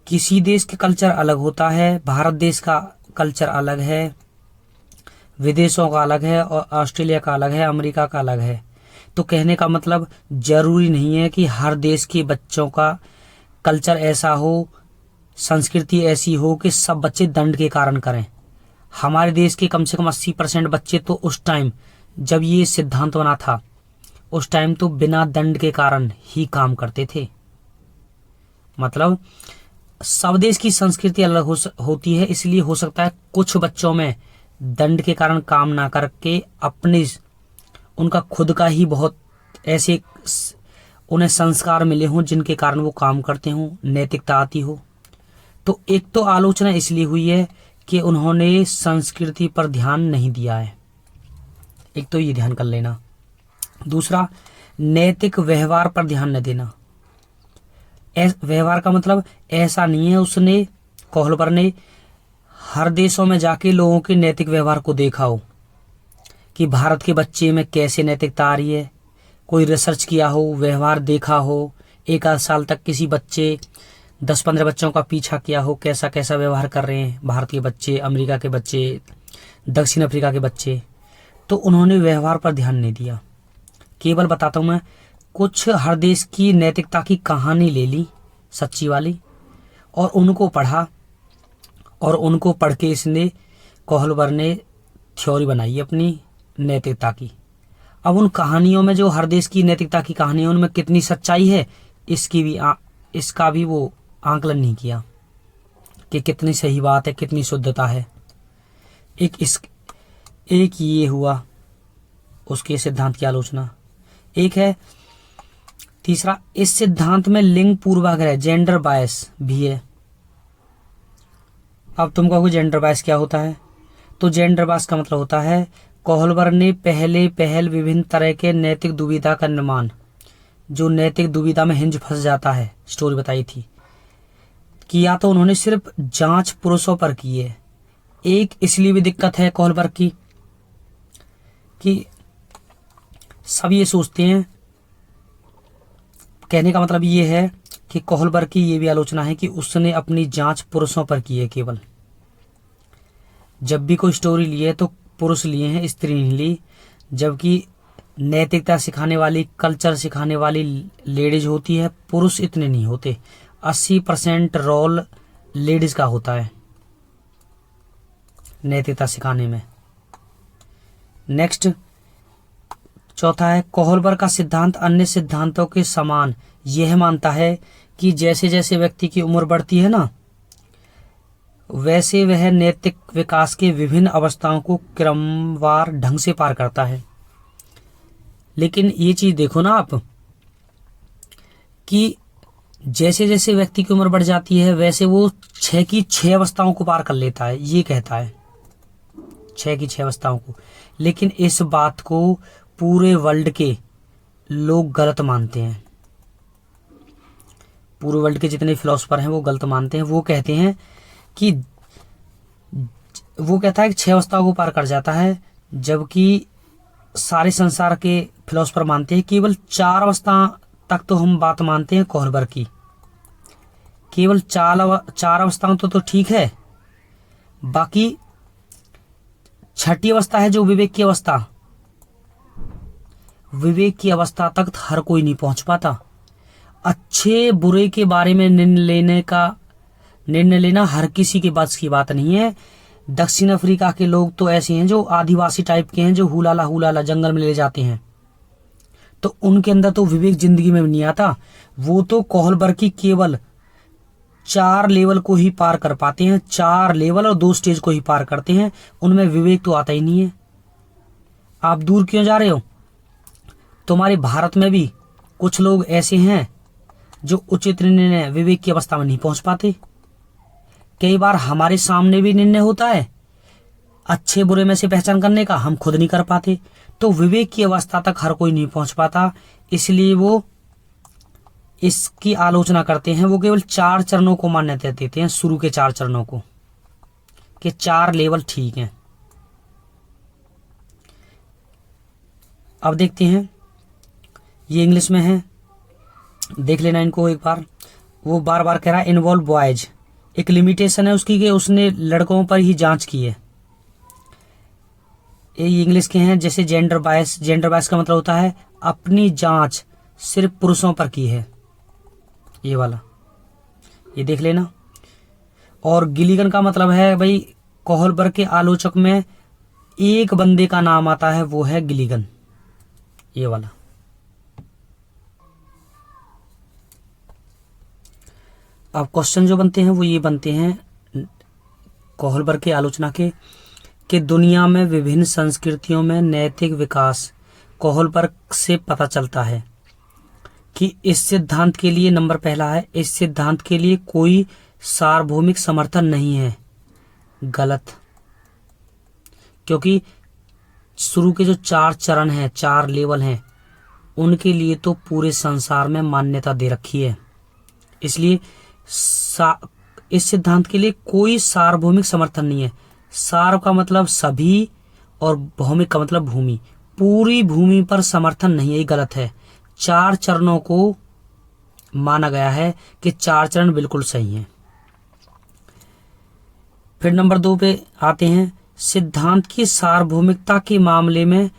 [SPEAKER 1] किसी देश के कल्चर अलग होता है, भारत देश का कल्चर अलग है, विदेशों का अलग है, और ऑस्ट्रेलिया का अलग है, अमेरिका का अलग है। तो कहने का मतलब जरूरी नहीं है कि हर देश के बच्चों का कल्चर ऐसा हो, संस्कृति ऐसी हो कि सब बच्चे दंड के कारण करें। हमारे देश के कम से कम 80% बच्चे तो उस टाइम जब ये सिद्धांत बना था, उस टाइम तो बिना दंड के कारण ही काम करते थे। मतलब सब देश की संस्कृति अलग होती है, इसलिए हो सकता है कुछ बच्चों में दंड के कारण काम ना करके अपने उनका खुद का ही बहुत ऐसे उन्हें संस्कार मिले हों जिनके कारण वो काम करते हों, नैतिकता आती हो। तो एक तो आलोचना इसलिए हुई है कि उन्होंने संस्कृति पर ध्यान नहीं दिया है, एक तो ये ध्यान कर लेना। दूसरा, नैतिक व्यवहार पर ध्यान न देना। व्यवहार का मतलब ऐसा नहीं है उसने, कोहलबर्ग ने हर देशों में जाके लोगों के नैतिक व्यवहार को देखा हो कि भारत के बच्चे में कैसे नैतिकता आ रही है, कोई रिसर्च किया हो, व्यवहार देखा हो, 1 आध साल तक किसी बच्चे 10-15 बच्चों का पीछा किया हो, कैसा कैसा व्यवहार कर रहे हैं भारत के बच्चे, अमेरिका के बच्चे, दक्षिण अफ्रीका के बच्चे। तो उन्होंने व्यवहार पर ध्यान नहीं दिया। केवल बताता हूं मैं, कुछ हर देश की नैतिकता की कहानी ले ली सच्ची वाली और उनको पढ़ा, और उनको पढ़ के इसने कोहलबर्ग ने थ्योरी बनाई अपनी नैतिकता की। अब उन कहानियों में, जो हर देश की नैतिकता की कहानियों, उनमें कितनी सच्चाई है इसका भी वो आंकलन नहीं किया कि कितनी सही बात है, कितनी शुद्धता है। एक ये हुआ उसके सिद्धांत की आलोचना। एक है तीसरा, इस सिद्धांत में लिंग पूर्वाग्रह, जेंडर बायस भी है। अब तुम कहोगे जेंडर बायस क्या होता है? तो जेंडर बायस का मतलब होता है कोहलबर्ग ने पहल विभिन्न तरह के नैतिक दुविधा का निर्माण, जो नैतिक दुविधा में हिंज फंस जाता है, स्टोरी बताई थी कि या तो उन्होंने सिर्फ जांच पुरुषों पर की है। एक इसलिए भी दिक्कत है कोहलबर्ग की कि सब ये सोचते हैं, कहने का मतलब ये है कि कोहलबर्ग की ये भी आलोचना है कि उसने अपनी जांच पुरुषों पर की है। केवल जब भी कोई स्टोरी ली है तो पुरुष लिए हैं, स्त्री नहीं ली। जबकि नैतिकता सिखाने वाली, कल्चर सिखाने वाली लेडीज होती है, पुरुष इतने नहीं होते। 80% रोल लेडीज का होता है नैतिकता सिखाने में। नेक्स्ट, चौथा है कोहलबर्ग का सिद्धांत अन्य सिद्धांतों के समान यह मानता है कि जैसे जैसे व्यक्ति की उम्र बढ़ती है ना, वैसे वह नैतिक विकास के विभिन्न अवस्थाओं को क्रमवार ढंग से पार करता है। लेकिन ये चीज देखो ना आप कि जैसे जैसे व्यक्ति की उम्र बढ़ जाती है वैसे वो 6 की 6 अवस्थाओं को पार कर लेता है, ये कहता है 6 की 6 अवस्थाओं को। लेकिन इस बात को पूरे वर्ल्ड के लोग गलत मानते हैं। पूरे वर्ल्ड के जितने फिलोसफर हैं वो गलत मानते हैं। वो कहते हैं कि वो कहता है कि 6 अवस्थाओं को पार कर जाता है, जबकि सारे संसार के फिलोसफर मानते हैं केवल 4 अवस्था तक तो हम बात मानते हैं कोहलबर्ग की। केवल 4 अवस्थाओं तो ठीक है, बाकी 6ठी अवस्था है जो विवेक की अवस्था, विवेक की अवस्था तक हर कोई नहीं पहुंच पाता। अच्छे बुरे के बारे में निर्णय लेना हर किसी के बस की बात नहीं है। दक्षिण अफ्रीका के लोग तो ऐसे हैं जो आदिवासी टाइप के हैं, जो हुलाला जंगल में ले जाते हैं, तो उनके अंदर तो विवेक जिंदगी में नहीं आता। वो तो कोहलबर्ग की केवल 4 लेवल को ही पार कर पाते हैं, 4 लेवल और 2 स्टेज को ही पार करते हैं, उनमें विवेक तो आता ही नहीं है। आप दूर क्यों जा रहे हो? तुम्हारे भारत में भी कुछ लोग ऐसे हैं जो उचित निर्णय विवेक की अवस्था में नहीं पहुंच पाते। कई बार हमारे सामने भी निर्णय होता है अच्छे बुरे में से पहचान करने का, हम खुद नहीं कर पाते। तो विवेक की अवस्था तक हर कोई नहीं पहुंच पाता, इसलिए वो इसकी आलोचना करते हैं। वो केवल 4 चरणों को मान्यता देते हैं, शुरू के 4 चरणों को, कि 4 लेवल ठीक हैं। अब देखते हैं, ये इंग्लिश में है, देख लेना इनको एक बार। वो बार बार कह रहा है इन्वॉल्व बॉयज, एक लिमिटेशन है उसकी कि उसने लड़कों पर ही जांच की है। ये इंग्लिश के हैं। जैसे जेंडर बायस का मतलब होता है अपनी जांच सिर्फ पुरुषों पर की है, ये वाला, ये देख लेना। और गिलिगन का मतलब है भाई, कोहलबर्ग के आलोचक में एक बंदे का नाम आता है, वो है गिलिगन, ये वाला। अब क्वेश्चन जो बनते हैं वो ये बनते हैं कोहलबर्ग की आलोचना के कि दुनिया में विभिन्न संस्कृतियों में नैतिक विकास कोहलबर्ग से पता चलता है कि इस सिद्धांत के लिए नंबर पहला है, इस सिद्धांत के लिए कोई सार्वभौमिक समर्थन नहीं है। गलत, क्योंकि शुरू के जो 4 चरण हैं, 4 लेवल हैं, उनके लिए तो पूरे संसार में मान्यता दे रखी है। इसलिए इस सिद्धांत के लिए कोई सार्वभौमिक समर्थन नहीं है। सार्व का मतलब सभी और भौमिक का मतलब भूमि, पूरी भूमि पर समर्थन नहीं है, ये गलत है। 4 चरणों को माना गया है कि 4 चरण बिल्कुल सही हैं। फिर नंबर 2 पे आते हैं, सिद्धांत की सार्वभौमिकता के मामले में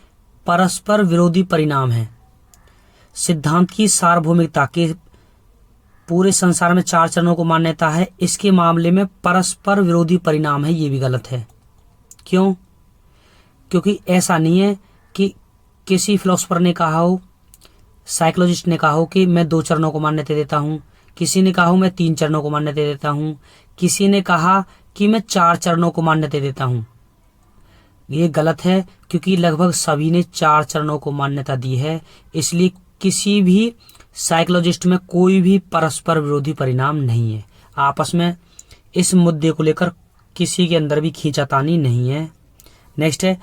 [SPEAKER 1] परस्पर विरोधी परिणाम है। सिद्धांत की सार्वभौमिकता के पूरे संसार में 4 चरणों को मान्यता है, इसके मामले में परस्पर विरोधी परिणाम है, ये भी गलत है। क्यों? क्योंकि ऐसा नहीं है कि किसी फिलोसफर ने कहा हो, साइकोलॉजिस्ट ने कहा हो कि मैं 2 चरणों को मान्यता देता हूं, किसी ने कहा हो मैं 3 चरणों को मान्यता देता हूं, किसी ने कहा कि मैं 4 चरणों को मान्यता देता हूं। ये गलत है, क्योंकि लगभग सभी ने 4 चरणों को मान्यता दी है। इसलिए किसी भी साइकोलॉजिस्ट में कोई भी परस्पर विरोधी परिणाम नहीं है। आपस में इस मुद्दे को लेकर किसी के अंदर भी खींचातानी नहीं है। नेक्स्ट है,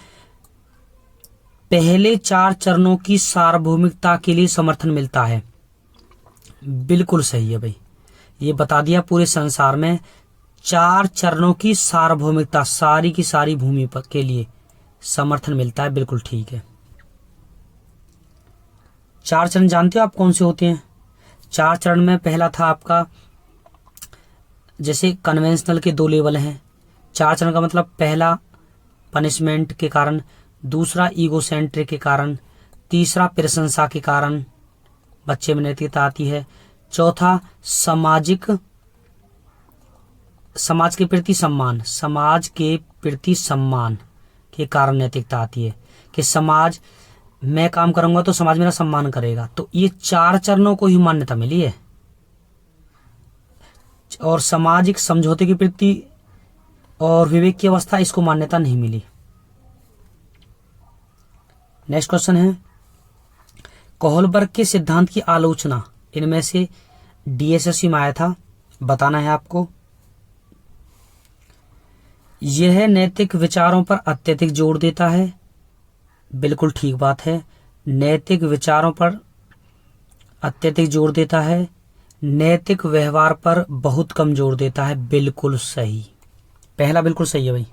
[SPEAKER 1] पहले 4 चरणों की सार्वभौमिकता के लिए समर्थन मिलता है। बिल्कुल सही है भाई, ये बता दिया पूरे संसार में 4 चरणों की सार्वभौमिकता, सारी की सारी भूमि पर के लिए समर्थन मिलता है। बिल्कुल ठीक है। 4 चरण जानते हो आप कौन से होते हैं? 4 चरण में पहला था आपका, जैसे कन्वेंशनल के 2 लेवल हैं। 4 चरण का मतलब पहला पनिशमेंट के कारण, दूसरा ईगोसेंट्रिक के कारण, तीसरा प्रशंसा के कारण बच्चे में नैतिकता आती है, चौथा समाज के प्रति सम्मान के कारण नैतिकता आती है, कि समाज, मैं काम करूंगा तो समाज मेरा सम्मान करेगा। तो ये 4 चरणों को ही मान्यता मिली है, और सामाजिक समझौते के प्रति और विवेक की अवस्था, इसको मान्यता नहीं मिली। नेक्स्ट क्वेश्चन है, कोहलबर्ग के सिद्धांत की आलोचना इनमें से DSSC में आया था, बताना है आपको। यह नैतिक विचारों पर अत्यधिक जोर देता है। बिल्कुल ठीक बात है, नैतिक विचारों पर अत्यधिक जोर देता है। नैतिक व्यवहार पर बहुत कम जोर देता है। बिल्कुल सही, पहला बिल्कुल सही है भाई।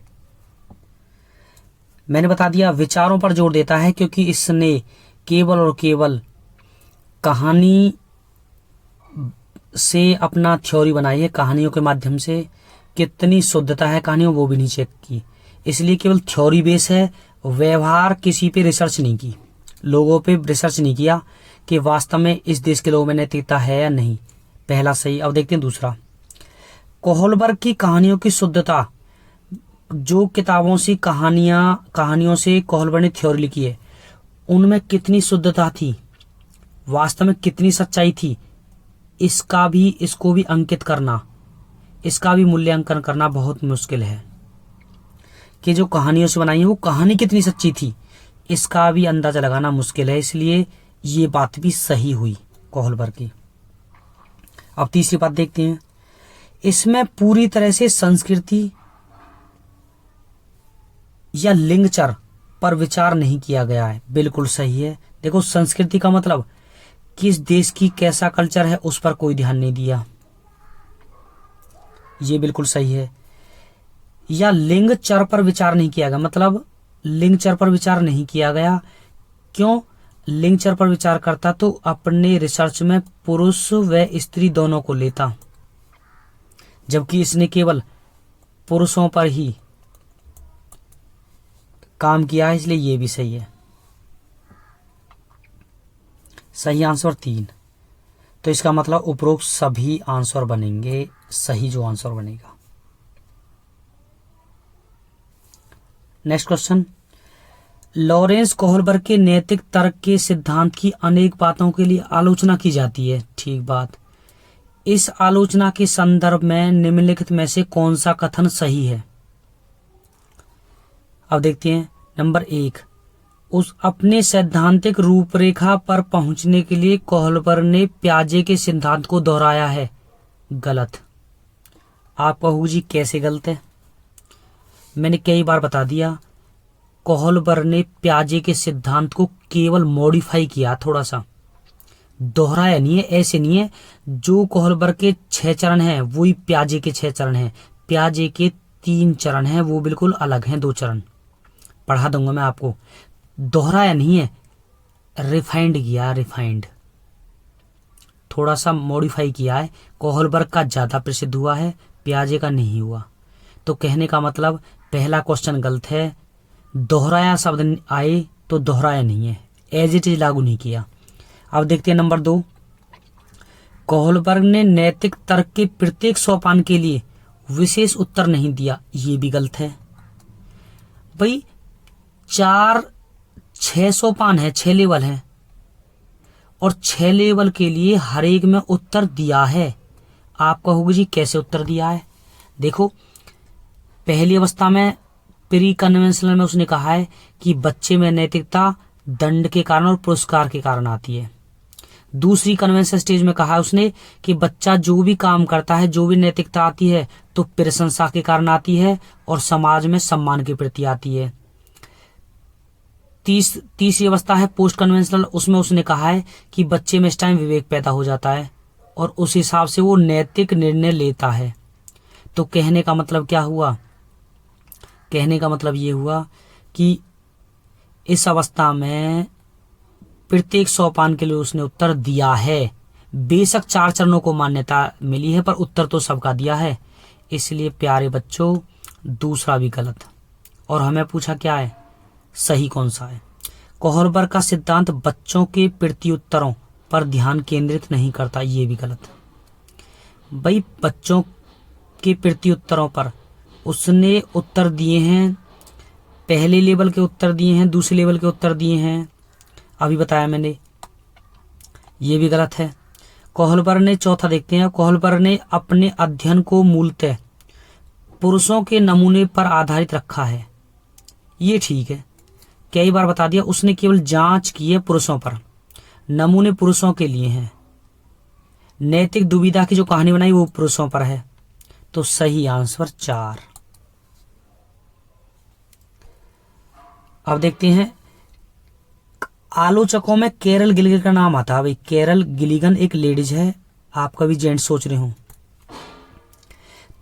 [SPEAKER 1] मैंने बता दिया विचारों पर जोर देता है, क्योंकि इसने केवल और केवल कहानी से अपना थ्योरी बनाई है। कहानियों के माध्यम से कितनी शुद्धता है कहानियों, वो भी नहीं चेक की, इसलिए केवल थ्योरी बेस है। व्यवहार किसी पे रिसर्च नहीं की, लोगों पे रिसर्च नहीं किया कि वास्तव में इस देश के लोगों में नैतिकता है या नहीं। पहला सही। अब देखते हैं दूसरा, कोहलबर्ग की कहानियों की शुद्धता, जो किताबों से कहानियों से कोहलबर्ग ने थ्योरी लिखी है, उनमें कितनी शुद्धता थी, वास्तव में कितनी सच्चाई थी, इसको भी अंकित करना, इसका भी मूल्यांकन करना बहुत मुश्किल है। कि जो कहानियों से बनाई है वो कहानी कितनी सच्ची थी, इसका भी अंदाजा लगाना मुश्किल है। इसलिए ये बात भी सही हुई कोहलबर्ग की। अब तीसरी बात देखते हैं, इसमें पूरी तरह से संस्कृति या लिंगचर पर विचार नहीं किया गया है। बिल्कुल सही है। देखो, संस्कृति का मतलब किस देश की कैसा कल्चर है, उस पर कोई ध्यान नहीं दिया, ये बिल्कुल सही है। या लिंगचर पर विचार नहीं किया गया, मतलब लिंगचर पर विचार नहीं किया गया। क्यों? लिंगचर पर विचार करता तो अपने रिसर्च में पुरुष व स्त्री दोनों को लेता, जबकि इसने केवल पुरुषों पर ही काम किया है, इसलिए ये भी सही है। सही आंसर 3। तो इसका मतलब उपरोक्त सभी आंसर बनेंगे सही, जो आंसर बनेगा। नेक्स्ट क्वेश्चन, लॉरेंस कोहलबर्ग के नैतिक तर्क के सिद्धांत की अनेक बातों के लिए आलोचना की जाती है। ठीक बात। इस आलोचना के संदर्भ में निम्नलिखित में से कौन सा कथन सही है? अब देखते हैं। नंबर 1, उस अपने सैद्धांतिक रूपरेखा पर पहुंचने के लिए कोहलबर्ग ने प्याजे के सिद्धांत को दोहराया है। गलत। आप कहोगे जी कैसे गलत है? मैंने कई बार बता दिया, कोहलबर्ग ने प्याजे के सिद्धांत को केवल मॉडिफाई किया, थोड़ा सा दोहराया नहीं है। ऐसे नहीं है जो कोहलबर्ग के 6 चरण हैं वही प्याजे के 6 चरण हैं। प्याजे के 3 चरण हैं, वो बिल्कुल अलग हैं, 2 चरण पढ़ा दूंगा मैं आपको। दोहराया नहीं है, रिफाइंड किया, रिफाइंड थोड़ा सा मॉडिफाई किया है। कोहलबर्ग का ज्यादा प्रसिद्ध हुआ है, प्याजे का नहीं हुआ। तो कहने का मतलब पहला क्वेश्चन गलत है। दोहराया शब्द आए तो दोहराया नहीं है, एज इट इज लागू नहीं किया। अब देखते हैं नंबर 2, कोहलबर्ग ने नैतिक तर्क के प्रत्येक सोपान के लिए विशेष उत्तर नहीं दिया। ये भी गलत है भाई। 6 सोपान है, 6 लेवल है, और 6 लेवल के लिए हर एक में उत्तर दिया है। आप कहोगे जी कैसे उत्तर दिया है? देखो, पहली अवस्था में प्री कन्वेंशनल में उसने कहा है कि बच्चे में नैतिकता दंड के कारण और पुरस्कार के कारण आती है। दूसरी कन्वेंशन स्टेज में कहा उसने कि बच्चा जो भी काम करता है, जो भी नैतिकता आती है तो प्रशंसा के कारण आती है और समाज में सम्मान के प्रति आती है। तीसरी अवस्था है पोस्ट कन्वेंशनल, उसमें उसने कहा है कि बच्चे में इस टाइम विवेक पैदा हो जाता है और उस हिसाब से वो नैतिक निर्णय लेता है। तो कहने का मतलब क्या हुआ? कहने का मतलब ये हुआ कि इस अवस्था में प्रत्येक सोपान के लिए उसने उत्तर दिया है। बेशक 4 चरणों को मान्यता मिली है पर उत्तर तो सबका दिया है। इसलिए प्यारे बच्चों, दूसरा भी गलत। और हमें पूछा क्या है, सही कौन सा है? कोहलबर्ग का सिद्धांत बच्चों के प्रत्युत्तरों पर ध्यान केंद्रित नहीं करता, ये भी गलत। भाई बच्चों के प्रत्युत्तरों पर उसने उत्तर दिए हैं, पहले लेवल के उत्तर दिए हैं, दूसरे लेवल के उत्तर दिए हैं, अभी बताया मैंने, ये भी गलत है। कोहलबर्ग ने, चौथा देखते हैं, कोहलबर्ग ने अपने अध्ययन को मूलतः पुरुषों के नमूने पर आधारित रखा है, ये ठीक है, कई बार बता दिया। उसने केवल जांच की है पुरुषों पर, नमूने पुरुषों के लिए हैं। नैतिक दुविधा की जो कहानी बनाई वो पुरुषों पर है, तो सही आंसर 4। अब देखते हैं, आलोचकों में कैरल गिलिगन का नाम आता है। भाई कैरल गिलिगन एक लेडीज है, आप कभी जेंट्स सोच रहे हो।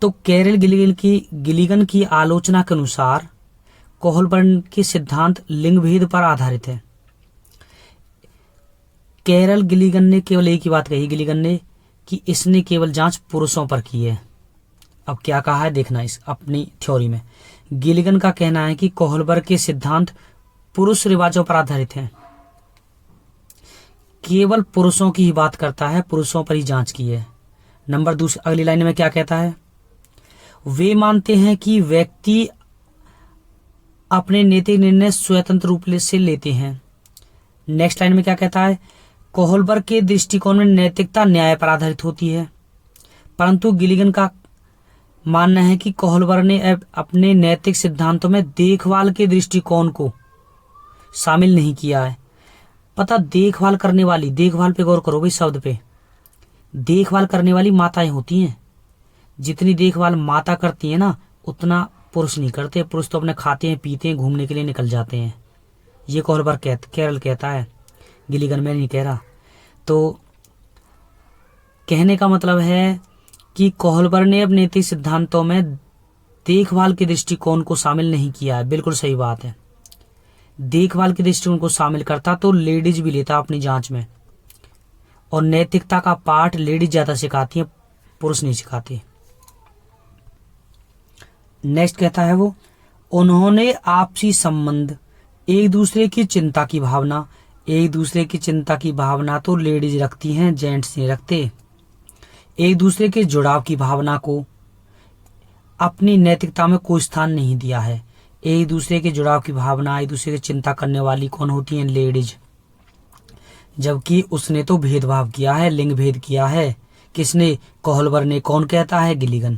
[SPEAKER 1] तो कैरल गिलिगन की आलोचना के अनुसार कोहलबर्ग के सिद्धांत लिंग भेद पर आधारित है। कैरल गिलिगन ने केवल एक ही बात कही, गिलिगन ने, कि इसने केवल जांच पुरुषों पर की है। अब क्या कहा है देखना इस अपनी थ्योरी में। गिलिगन का कहना है कि कोहलबर्ग के सिद्धांत पुरुष रिवाजों पर आधारित हैं, केवल पुरुषों की ही बात करता है, पुरुषों पर ही जांच की है। नंबर दूसरी अगली लाइन में क्या कहता है, वे मानते हैं कि व्यक्ति अपने नैतिक निर्णय स्वतंत्र रूप से लेते हैं। नेक्स्ट लाइन में क्या कहता है, कोहलबर्ग के दृष्टिकोण में नैतिकता न्याय पर आधारित होती है, परंतु गिलिगन का मानना है कि कोहलबर्ग ने अपने नैतिक सिद्धांतों में देखभाल के दृष्टिकोण को शामिल नहीं किया है। पता, देखभाल करने वाली, देखभाल पे गौर करो भाई शब्द पे, देखभाल करने वाली माताएं होती हैं। जितनी देखभाल माता करती है ना उतना पुरुष नहीं करते। पुरुष तो अपने खाते हैं, पीते हैं, घूमने के लिए निकल जाते हैं। ये कोहलबर्ग कैरल कहता है, गिलिगन में नहीं कह रहा। तो कहने का मतलब है कि कोहलबर्ग ने अपने नैतिक सिद्धांतों में देखभाल के दृष्टिकोण को शामिल नहीं किया है। बिल्कुल सही बात है, देखभाल के दृष्टिकोण को शामिल करता तो लेडीज भी लेता अपनी जांच में, और नैतिकता का पाठ लेडीज ज्यादा सिखाती है, पुरुष नहीं सिखाते। नेक्स्ट कहता है वो, उन्होंने आपसी संबंध, एक दूसरे की चिंता की भावना, एक दूसरे की चिंता की भावना तो लेडीज रखती हैं, जेंट्स नहीं रखते। एक दूसरे के जुड़ाव की भावना को अपनी नैतिकता में कोई स्थान नहीं दिया है। एक दूसरे के जुड़ाव की भावना, एक दूसरे की चिंता करने वाली कौन होती हैं, लेडीज। जबकि उसने तो भेदभाव किया है, लिंग भेद किया है। किसने? कोहलबर्ग ने। कौन कहता है? गिलिगन।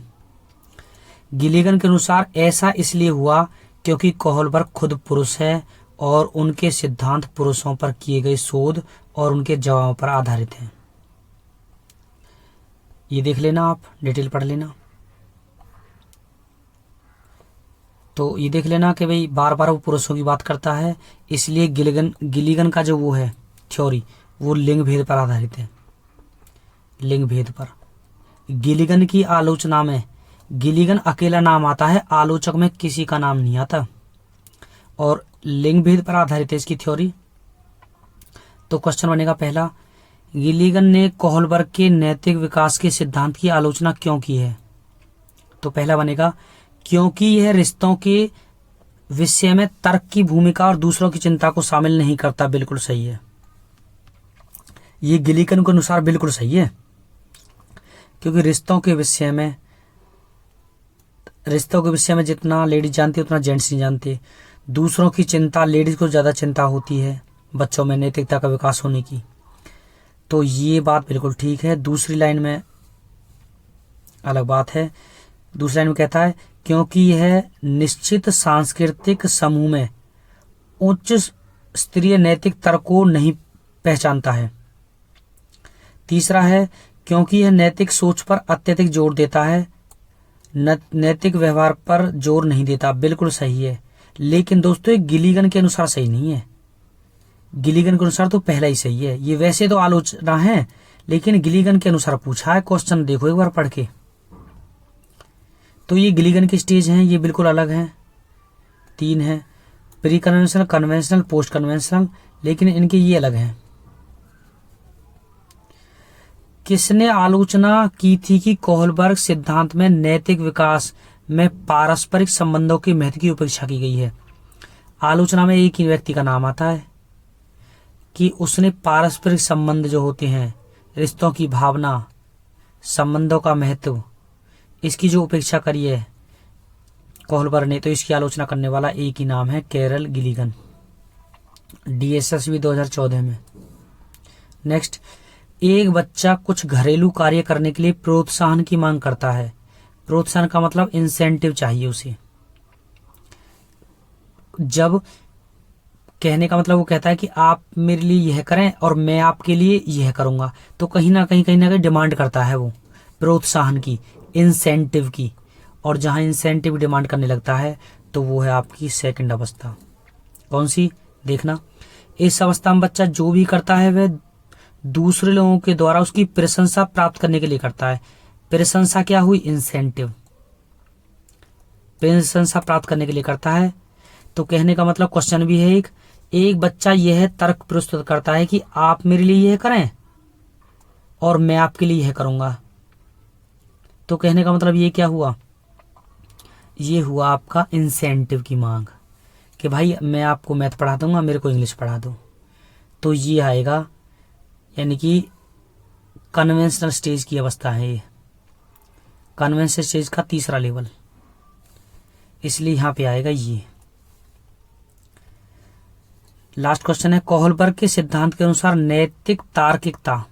[SPEAKER 1] गिलिगन के अनुसार ऐसा इसलिए हुआ क्योंकि कोहलबर्ग खुद पुरुष है और उनके सिद्धांत पुरुषों पर किए गए शोध और उनके जवाबों पर आधारित हैं। ये देख लेना, आप डिटेल पढ़ लेना। तो ये देख लेना कि भाई बार बार वो पुरुषों की बात करता है, इसलिए गिलिगन का जो वो है थ्योरी वो लिंग भेद पर आधारित है। लिंग भेद पर गिलिगन की आलोचना में गिलिगन अकेला नाम आता है, आलोचक में किसी का नाम नहीं आता, और लिंग भेद पर आधारित है इसकी थ्योरी। तो क्वेश्चन बनेगा पहला, गिलिगन ने कोहलबर्ग के नैतिक विकास के सिद्धांत की आलोचना क्यों की है? तो पहला बनेगा क्योंकि यह रिश्तों के विषय में तर्क की भूमिका और दूसरों की चिंता को शामिल नहीं करता। बिल्कुल सही है, ये गिलिगन के अनुसार बिल्कुल सही है, क्योंकि रिश्तों के विषय में जितना लेडीज जानती है उतना जेंट्स नहीं जानते। दूसरों की चिंता, लेडीज को ज्यादा चिंता होती है बच्चों में नैतिकता का विकास होने की, तो ये बात बिल्कुल ठीक है। दूसरी लाइन में अलग बात है। दूसरी लाइन में कहता है क्योंकि यह निश्चित सांस्कृतिक समूह में उच्च स्तरीय नैतिक तर्क को नहीं पहचानता है। तीसरा है क्योंकि यह नैतिक सोच पर अत्यधिक जोर देता है, नैतिक व्यवहार पर जोर नहीं देता। बिल्कुल सही है, लेकिन दोस्तों ये गिलीगन के अनुसार सही नहीं है। गिलीगन के अनुसार तो पहला ही सही है। ये वैसे तो आलोचना है, लेकिन गिलीगन के अनुसार पूछा है क्वेश्चन, देखो एक बार पढ़ के। तो ये गिलीगन की स्टेज हैं, ये बिल्कुल अलग हैं। 3 है, pre conventional, conventional, post conventional, लेकिन इनके ये अलग हैं। किसने आलोचना की थी कि कोहलबर्ग सिद्धांत में नैतिक विकास में पारस्परिक संबंधों के महत्व की उपेक्षा की गई है? आलोचना में एक ही व्यक्ति का नाम आता है कि उसने पारस्परिक संबंध जो होते हैं, रिश्तों की भावना, संबंधों का महत्व, इसकी जो उपेक्षा करी है कोहलबर्ग ने, तो इसकी आलोचना करने वाला एक ही नाम है, कैरल गिलीगन, DSSB 2014 में। नेक्स्ट, एक बच्चा कुछ घरेलू कार्य करने के लिए प्रोत्साहन की मांग करता है। प्रोत्साहन का मतलब इंसेंटिव चाहिए उसे। जब कहने का मतलब वो कहता है कि आप मेरे लिए यह करें और मैं आपके लिए यह करूंगा, तो कहीं ना कहीं डिमांड करता है वो प्रोत्साहन की, इंसेंटिव की। और जहां इंसेंटिव डिमांड करने लगता है तो वो है आपकी सेकंड अवस्था। कौन सी? देखना, इस अवस्था में बच्चा जो भी करता है वह दूसरे लोगों के द्वारा उसकी प्रशंसा प्राप्त करने के लिए करता है। प्रशंसा क्या हुई? इंसेंटिव। प्रशंसा प्राप्त करने के लिए करता है। तो कहने का मतलब क्वेश्चन भी है एक बच्चा यह तर्क प्रस्तुत करता है कि आप मेरे लिए यह करें और मैं आपके लिए यह करूंगा। तो कहने का मतलब ये क्या हुआ? ये हुआ आपका इंसेंटिव की मांग कि भाई मैं आपको मैथ पढ़ा दूंगा, मेरे को इंग्लिश पढ़ा दो। तो ये आएगा, यानी कि कन्वेंशनल स्टेज की अवस्था है ये, कन्वेंशनल स्टेज का तीसरा लेवल, इसलिए यहां पे आएगा ये। लास्ट क्वेश्चन है, कोहलबर्ग के सिद्धांत के अनुसार नैतिक तार्किकता,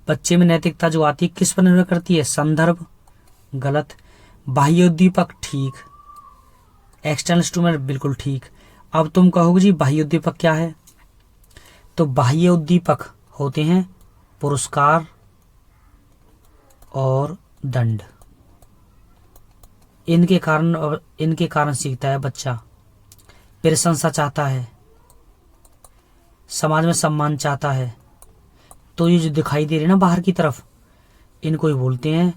[SPEAKER 1] बच्चे में नैतिकता जो आती है किस पर निर्भर करती है? संदर्भ, गलत। बाह्य उद्दीपक, ठीक। एक्सटर्नल स्टिमुलस, बिल्कुल ठीक। अब तुम कहोगे जी बाह्य उद्दीपक क्या है? तो बाह्य उद्दीपक होते हैं पुरस्कार और दंड। इनके कारण सीखता है बच्चा। प्रशंसा चाहता है, समाज में सम्मान चाहता है। तो ये जो दिखाई दे रहे ना बाहर की तरफ, इनको ही बोलते हैं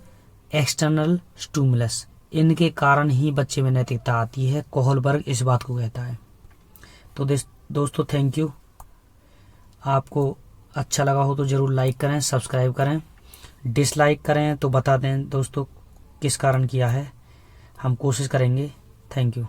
[SPEAKER 1] एक्सटर्नल स्टिमुलस। इनके कारण ही बच्चे में नैतिकता आती है, कोहलबर्ग इस बात को कहता है। तो दोस्तों थैंक यू। आपको अच्छा लगा हो तो जरूर लाइक करें, सब्सक्राइब करें। डिसलाइक करें तो बता दें दोस्तों किस कारण किया है, हम कोशिश करेंगे। Thank you.